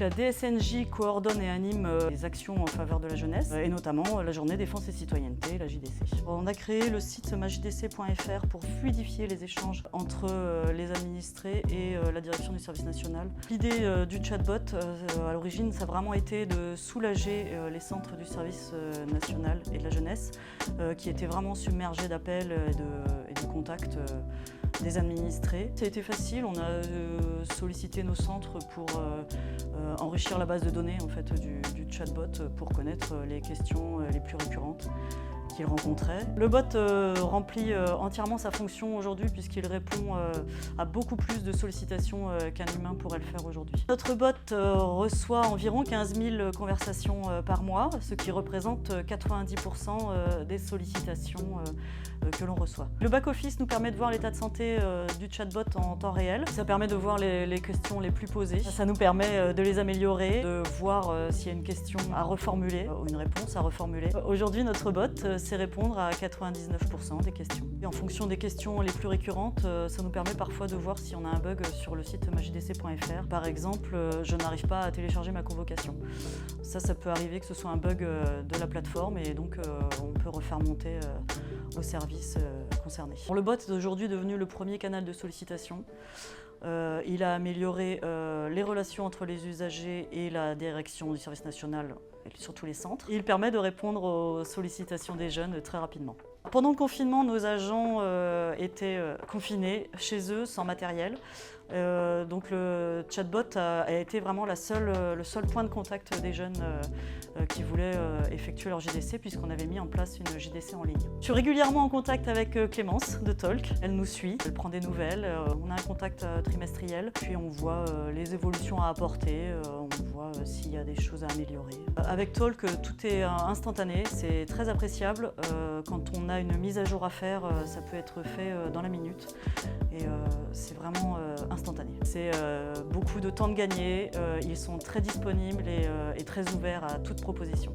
la DSNJ coordonne et anime les actions en faveur de la jeunesse, et notamment la journée défense et citoyenneté, la JDC. On a créé le site majdc.fr pour fluidifier les échanges entre les administrés et la direction du service national. L'idée du chatbot, à l'origine, ça a vraiment été de soulager les centres du service national et de la jeunesse, qui étaient vraiment submergés d'appels et de contacts des administrés. Ça a été facile, on a sollicité nos centres pour enrichir la base de données en fait, du chatbot pour connaître les questions les plus récurrentes qu'ils rencontraient. Le bot remplit entièrement sa fonction aujourd'hui puisqu'il répond à beaucoup plus de sollicitations qu'un humain pourrait le faire aujourd'hui. Notre bot reçoit environ 15 000 conversations par mois, ce qui représente 90% des sollicitations que l'on reçoit. Le back-office nous permet de voir l'état de santé du chatbot en temps réel. Ça permet de voir les questions les plus posées. Ça nous permet de les améliorer, de voir s'il y a une question à reformuler ou une réponse à reformuler. Aujourd'hui, notre bot sait répondre à 99% des questions. Et en fonction des questions les plus récurrentes, ça nous permet parfois de voir si on a un bug sur le site majdc.fr. Par exemple, je n'arrive pas à télécharger ma convocation. Ça peut arriver que ce soit un bug de la plateforme et donc on peut refaire monter au service concerné. Le bot est aujourd'hui devenu le premier canal de sollicitation. Il a amélioré les relations entre les usagers et la direction du service national sur tous les centres. Il permet de répondre aux sollicitations des jeunes très rapidement. Pendant le confinement, nos agents étaient confinés chez eux sans matériel. Donc le chatbot a été vraiment le seul point de contact des jeunes qui voulaient effectuer leur JDC puisqu'on avait mis en place une JDC en ligne. Je suis régulièrement en contact avec Clémence de Talk. Elle nous suit, elle prend des nouvelles, on a un contact trimestriel, puis on voit les évolutions à apporter, on voit s'il y a des choses à améliorer. Avec Talk, tout est instantané, c'est très appréciable. Quand on a une mise à jour à faire, ça peut être fait dans la minute et c'est vraiment instantané. C'est beaucoup de temps de gagner, ils sont très disponibles et très ouverts à toute proposition.